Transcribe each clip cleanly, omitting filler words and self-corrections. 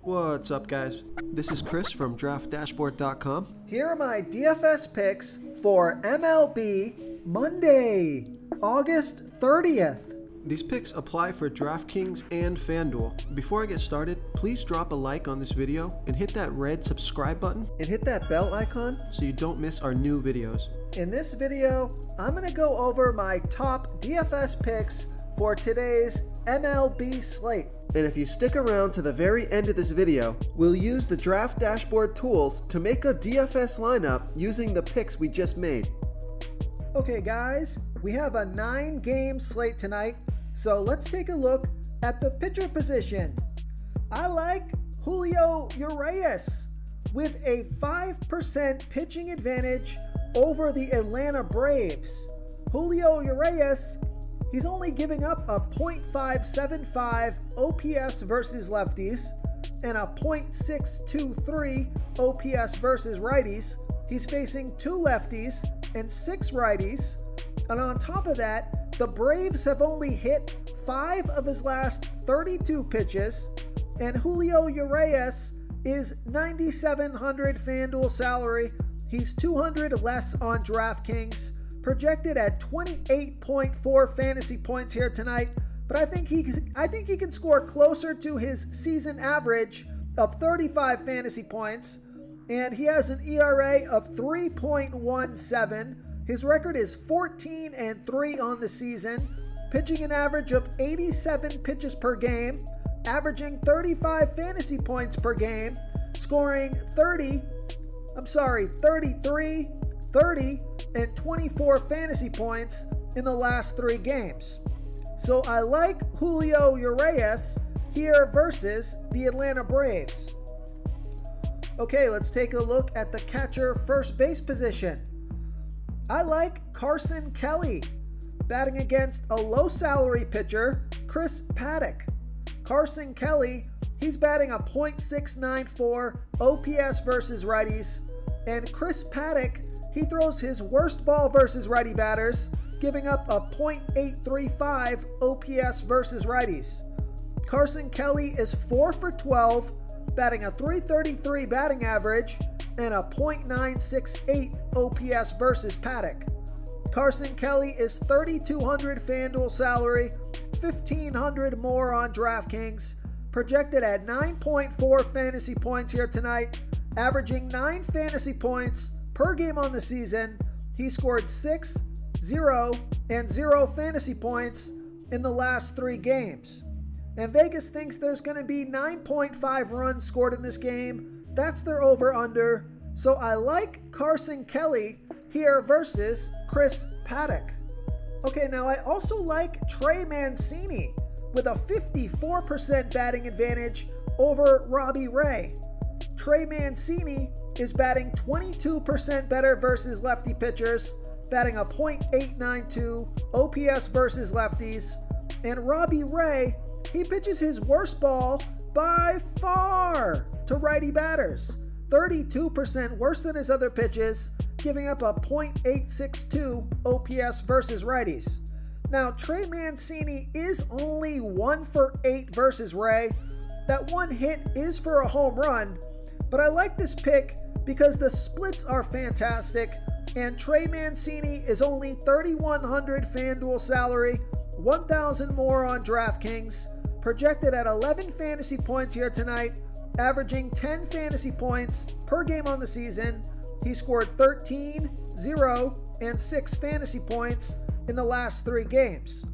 What's up, guys? This is Chris from DraftDashboard.com. Here are my DFS picks for MLB Monday, August 30th. These picks apply for DraftKings and FanDuel. Before I get started, please drop a like on this video and hit that red subscribe button And hit that bell icon. so you don't miss our new videos. In this video, I'm going to go over my top DFS picks for today's MLB slate. And if you stick around to the very end of this video, we'll use the Draft Dashboard tools to make a DFS lineup using the picks we just made. Okay guys, we have a 9-game slate tonight, so let's take a look at the pitcher position. I like Julio Urias with a 5% pitching advantage over the Atlanta Braves. Julio Urias, he's only giving up a .575 OPS versus lefties and a .623 OPS versus righties. He's facing 2 lefties and 6 righties. And on top of that, the Braves have only hit 5 of his last 32 pitches. And Julio Urias is $9,700 FanDuel salary. He's $200 less on DraftKings. Projected at 28.4 fantasy points here tonight, but I think he can score closer to his season average of 35 fantasy points, and he has an ERA of 3.17. His record is 14-3 on the season, pitching an average of 87 pitches per game, averaging 35 fantasy points per game, scoring 33, 30, and 24 fantasy points in the last 3 games. So I like Julio Urias here versus the Atlanta Braves. Okay, let's take a look at the catcher first base position. I like Carson Kelly batting against a low salary pitcher, Chris Paddack. Carson Kelly, he's batting a .694 OPS versus righties, and Chris Paddack, he throws his worst ball versus righty batters, giving up a .835 OPS versus righties. Carson Kelly is 4 for 12, batting a .333 batting average and a .968 OPS versus Paddack. Carson Kelly is $3,200 FanDuel salary, $1,500 more on DraftKings, projected at 9.4 fantasy points here tonight, averaging 9 fantasy points per game on the season. He scored 6, 0, and 0 fantasy points in the last 3 games. And Vegas thinks there's going to be 9.5 runs scored in this game. That's their over-under. So I like Carson Kelly here versus Chris Paddack. Okay, now I also like Trey Mancini with a 54% batting advantage over Robbie Ray. Trey Mancini is batting 22% better versus lefty pitchers, batting a .892 OPS versus lefties. And Robbie Ray, he pitches his worst ball by far to righty batters, 32% worse than his other pitches, giving up a .862 OPS versus righties. Now, Trey Mancini is only 1 for 8 versus Ray. That one hit is for a home run, but I like this pick because the splits are fantastic, and Trey Mancini is only $3,100 FanDuel salary, $1,000 more on DraftKings, projected at 11 fantasy points here tonight, averaging 10 fantasy points per game on the season. He scored 13, 0, and 6 fantasy points in the last 3 games.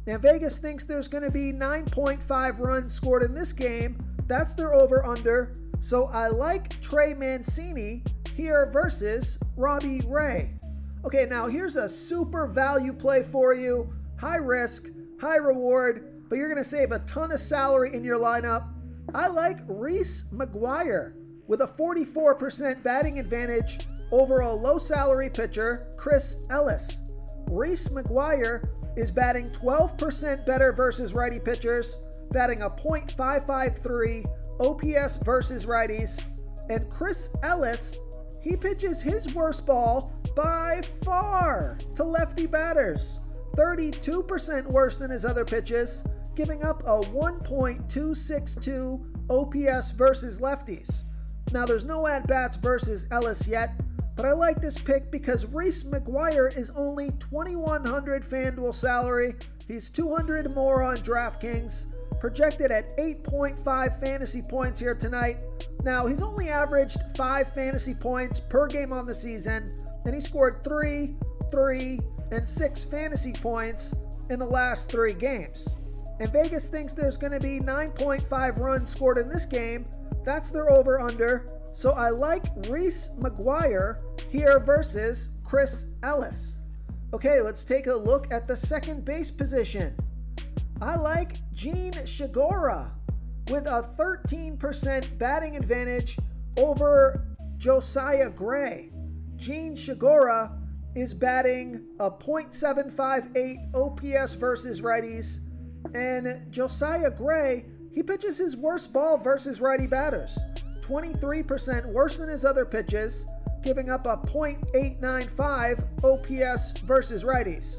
Now Vegas thinks there's going to be 9.5 runs scored in this game. That's their over-under. So I like Trey Mancini here versus Robbie Ray. Okay, now here's a super value play for you. High risk, high reward, but you're going to save a ton of salary in your lineup. I like Reese McGuire with a 44% batting advantage over a low salary pitcher, Chris Ellis. Reese McGuire is batting 12% better versus righty pitchers, batting a .553 OPS versus righties, and Chris Ellis, he pitches his worst ball by far to lefty batters, 32% worse than his other pitches, giving up a 1.262 OPS versus lefties. Now there's no at-bats versus Ellis yet, but I like this pick because Reese McGuire is only $2,100 FanDuel salary. He's $200 more on DraftKings, projected at 8.5 fantasy points here tonight. Now he's only averaged 5 fantasy points per game on the season, and he scored 3, 3, and 6 fantasy points in the last 3 games. And Vegas thinks there's going to be 9.5 runs scored in this game. That's their over-under. So I like Reese McGuire here versus Chris Ellis. Okay, let's take a look at the second base position. I like Jeanne Shagora with a 13% batting advantage over Josiah Gray. Jeanne Shagora is batting a .758 OPS versus righties, and Josiah Gray, he pitches his worst ball versus righty batters. 23% worse than his other pitches, giving up a .895 OPS versus righties.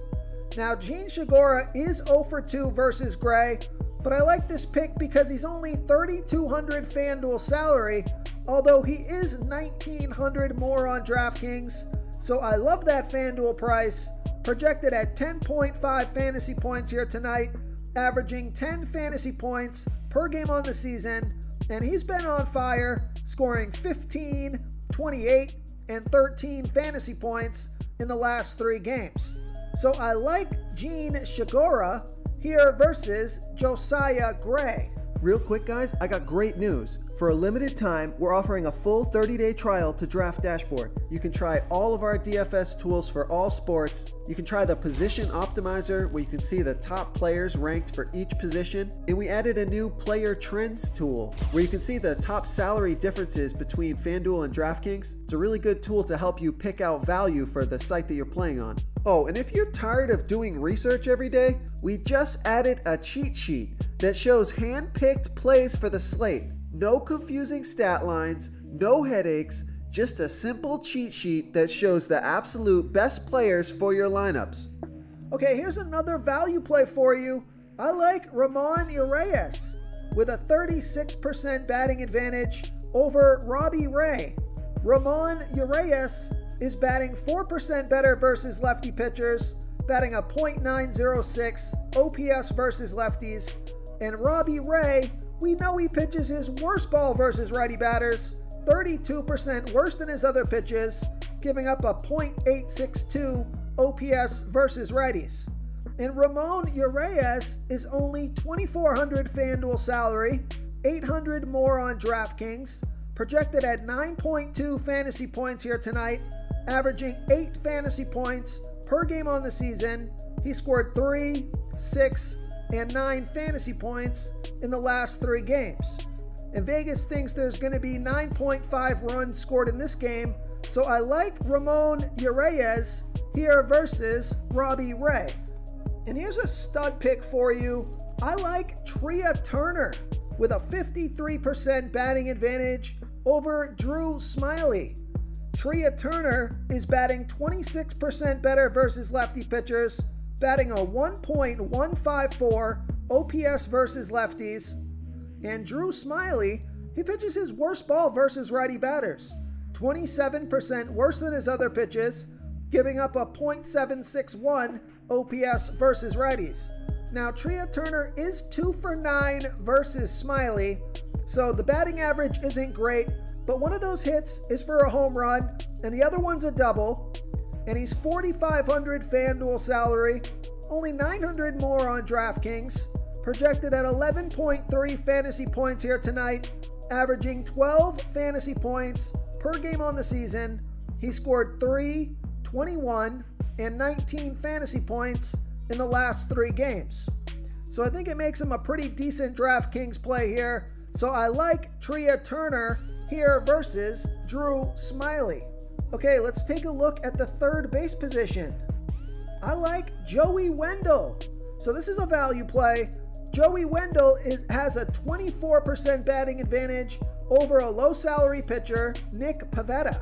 Now, Jeanne Shagora is 0 for 2 versus Gray, but I like this pick because he's only $3,200 FanDuel salary, although he is $1,900 more on DraftKings. So I love that FanDuel price, projected at 10.5 fantasy points here tonight, averaging 10 fantasy points per game on the season, and he's been on fire, scoring 15, 28, and 13 fantasy points in the last 3 games. So I like Jeanne Shagora here versus Josiah Gray. Real quick guys, I got great news. For a limited time, we're offering a full 30-day trial to Draft Dashboard. You can try all of our DFS tools for all sports. You can try the Position Optimizer, where you can see the top players ranked for each position. And we added a new Player Trends tool, where you can see the top salary differences between FanDuel and DraftKings. It's a really good tool to help you pick out value for the site that you're playing on. Oh, and if you're tired of doing research every day, we just added a cheat sheet that shows hand-picked plays for the slate. No confusing stat lines, no headaches, just a simple cheat sheet that shows the absolute best players for your lineups. Okay, here's another value play for you. I like Ramon Urias with a 36% batting advantage over Robbie Ray. Ramon Urias is batting 4% better versus lefty pitchers, batting a .906 OPS versus lefties. And Robbie Ray, we know he pitches his worst ball versus righty batters, 32% worse than his other pitches, giving up a .862 OPS versus righties. And Ramon Urias is only $2,400 FanDuel salary, $800 more on DraftKings, projected at 9.2 fantasy points here tonight, averaging 8 fantasy points per game on the season. He scored 3, 6, and 9 fantasy points in the last 3 games. And Vegas thinks there's going to be 9.5 runs scored in this game, so I like Ramon Urias here versus Robbie Ray. And here's a stud pick for you. I like Trea Turner with a 53% batting advantage over Drew Smyly. Trea Turner is batting 26% better versus lefty pitchers, batting a 1.154 OPS versus lefties. And Drew Smyly, he pitches his worst ball versus righty batters, 27% worse than his other pitches, giving up a .761 OPS versus righties. Now, Trea Turner is 2 for 9 versus Smyly, so the batting average isn't great, but one of those hits is for a home run, and the other one's a double, and he's $4,500 FanDuel salary, only $900 more on DraftKings, projected at 11.3 fantasy points here tonight, averaging 12 fantasy points per game on the season. He scored 3, 21, and 19 fantasy points in the last 3 games. So I think it makes him a pretty decent DraftKings play here. So I like Trea Turner here versus Drew Smyly. Okay, let's take a look at the third base position. I like Joey Wendell. So this is a value play. Joey Wendell has a 24% batting advantage over a low salary pitcher, Nick Pivetta.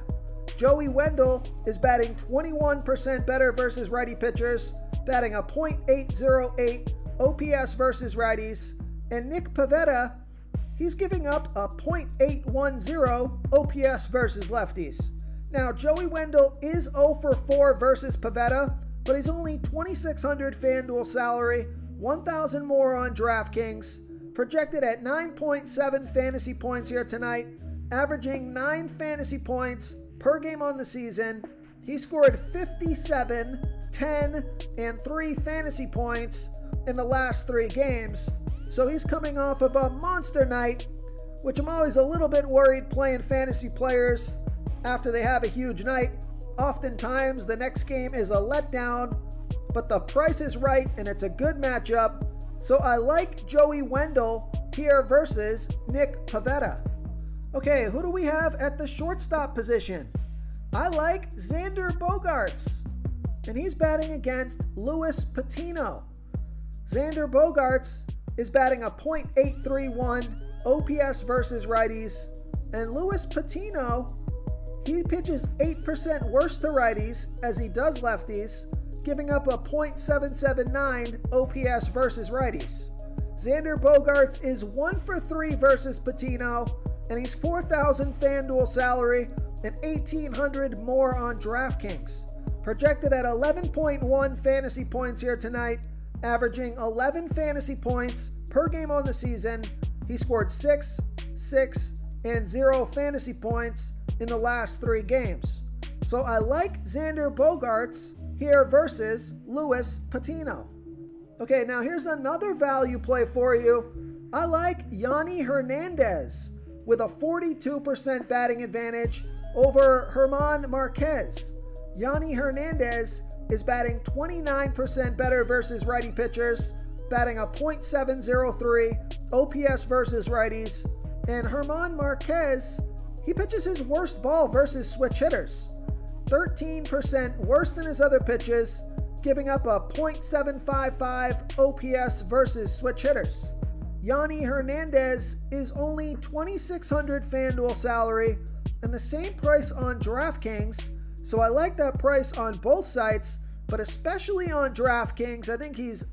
Joey Wendell is batting 21% better versus righty pitchers, batting a .808 OPS versus righties. And Nick Pivetta, he's giving up a .810 OPS versus lefties. Now, Joey Wendell is 0 for 4 versus Pivetta, but he's only 2,600 FanDuel salary, 1,000 more on DraftKings, projected at 9.7 fantasy points here tonight, averaging 9 fantasy points per game on the season. He scored 57, 10, and 3 fantasy points in the last 3 games. So he's coming off of a monster night, which I'm always a little bit worried playing fantasy players after they have a huge night. Oftentimes the next game is a letdown, but the price is right and it's a good matchup. So I like Joey Wendell here versus Nick Pivetta. Okay, who do we have at the shortstop position? I like Xander Bogaerts, and he's batting against Luis Patino. Xander Bogaerts is batting a .831 OPS versus righties, and Luis Patino, he pitches 8% worse to righties as he does lefties, giving up a .779 OPS versus righties. Xander Bogaerts is 1 for 3 versus Patino, and he's 4,000 FanDuel salary and 1,800 more on DraftKings. Projected at 11.1 fantasy points here tonight, averaging 11 fantasy points per game on the season. He scored 6, 6, and 0 fantasy points in the last 3 games. So I like Xander Bogaerts here versus Luis Patino. Okay, now here's another value play for you. I like Yani Hernandez with a 42% batting advantage over German Marquez. Yani Hernandez is batting 29% better versus righty pitchers, batting a .703 OPS versus righties. And German Marquez, he pitches his worst ball versus switch hitters, 13% worse than his other pitches, giving up a .755 OPS versus switch hitters. Yani Hernandez is only 2,600 FanDuel salary and the same price on DraftKings, so I like that price on both sites, but especially on DraftKings. I think he's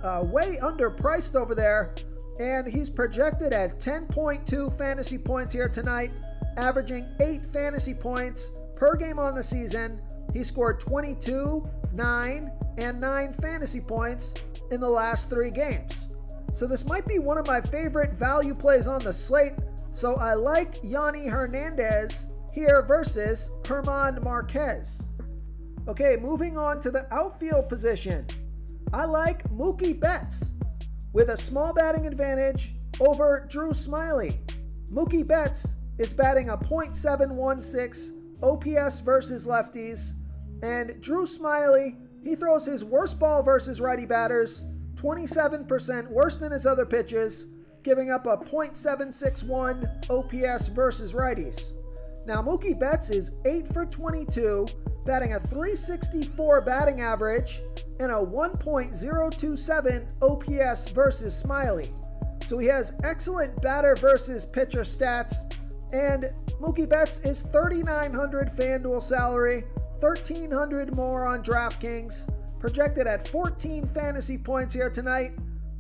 way underpriced over there, and he's projected at 10.2 fantasy points here tonight, averaging 8 fantasy points per game on the season. He scored 22, 9, and 9 fantasy points in the last 3 games. So this might be one of my favorite value plays on the slate. So I like Yani Hernandez here versus German Marquez. Okay, moving on to the outfield position. I like Mookie Betts with a small batting advantage over Drew Smyly. Mookie Betts is batting a .716 OPS versus lefties, and Drew Smyly, he throws his worst ball versus righty batters, 27% worse than his other pitches, giving up a .761 OPS versus righties. Now Mookie Betts is 8 for 22, batting a .364 batting average and a 1.027 OPS versus Smyly. So he has excellent batter versus pitcher stats, and Mookie Betts is 3,900 FanDuel salary, 1,300 more on DraftKings, projected at 14 fantasy points here tonight,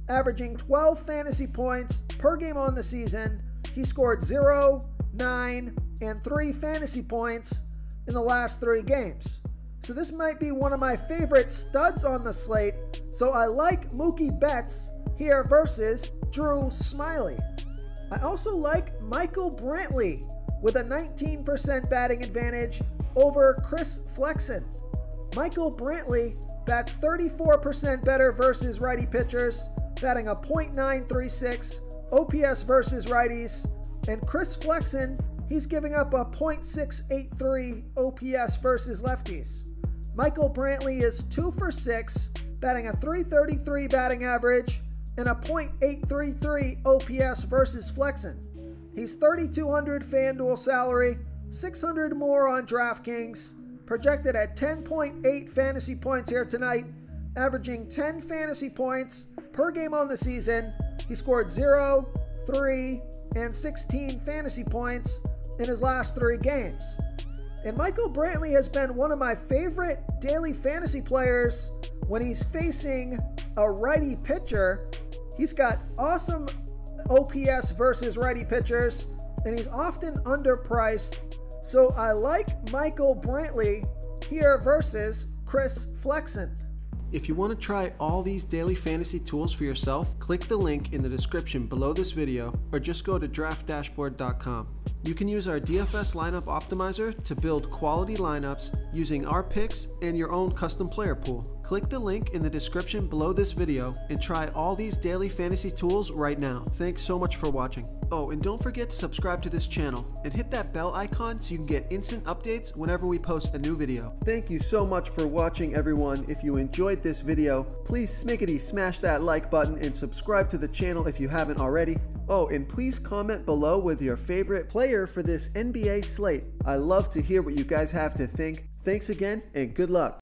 averaging 12 fantasy points per game on the season. He scored 0, 9, and 3 fantasy points in the last 3 games. So this might be one of my favorite studs on the slate. So I like Mookie Betts here versus Drew Smyly. I also like Michael Brantley with a 19% batting advantage over Chris Flexen. Michael Brantley bats 34% better versus righty pitchers, batting a .936 OPS versus righties, and Chris Flexen, he's giving up a .683 OPS versus lefties. Michael Brantley is 2 for 6, batting a .333 batting average and a .833 OPS versus Flexen. He's 3,200 FanDuel salary, 600 more on DraftKings, projected at 10.8 fantasy points here tonight, averaging 10 fantasy points per game on the season. He scored 0, 3, and 16 fantasy points in his last 3 games. And Michael Brantley has been one of my favorite daily fantasy players when he's facing a righty pitcher. He's got awesome OPS versus righty pitchers, and he's often underpriced. So I like Michael Brantley here versus Chris Flexen. If you want to try all these daily fantasy tools for yourself, click the link in the description below this video or just go to draftdashboard.com. You can use our DFS lineup optimizer to build quality lineups using our picks and your own custom player pool. Click the link in the description below this video and try all these daily fantasy tools right now. Thanks so much for watching. Oh, and don't forget to subscribe to this channel and hit that bell icon so you can get instant updates whenever we post a new video. Thank you so much for watching, everyone. If you enjoyed this video, please smickety smash that like button and subscribe to the channel if you haven't already. Oh, and please comment below with your favorite player for this NBA slate. I love to hear what you guys have to think. Thanks again and good luck.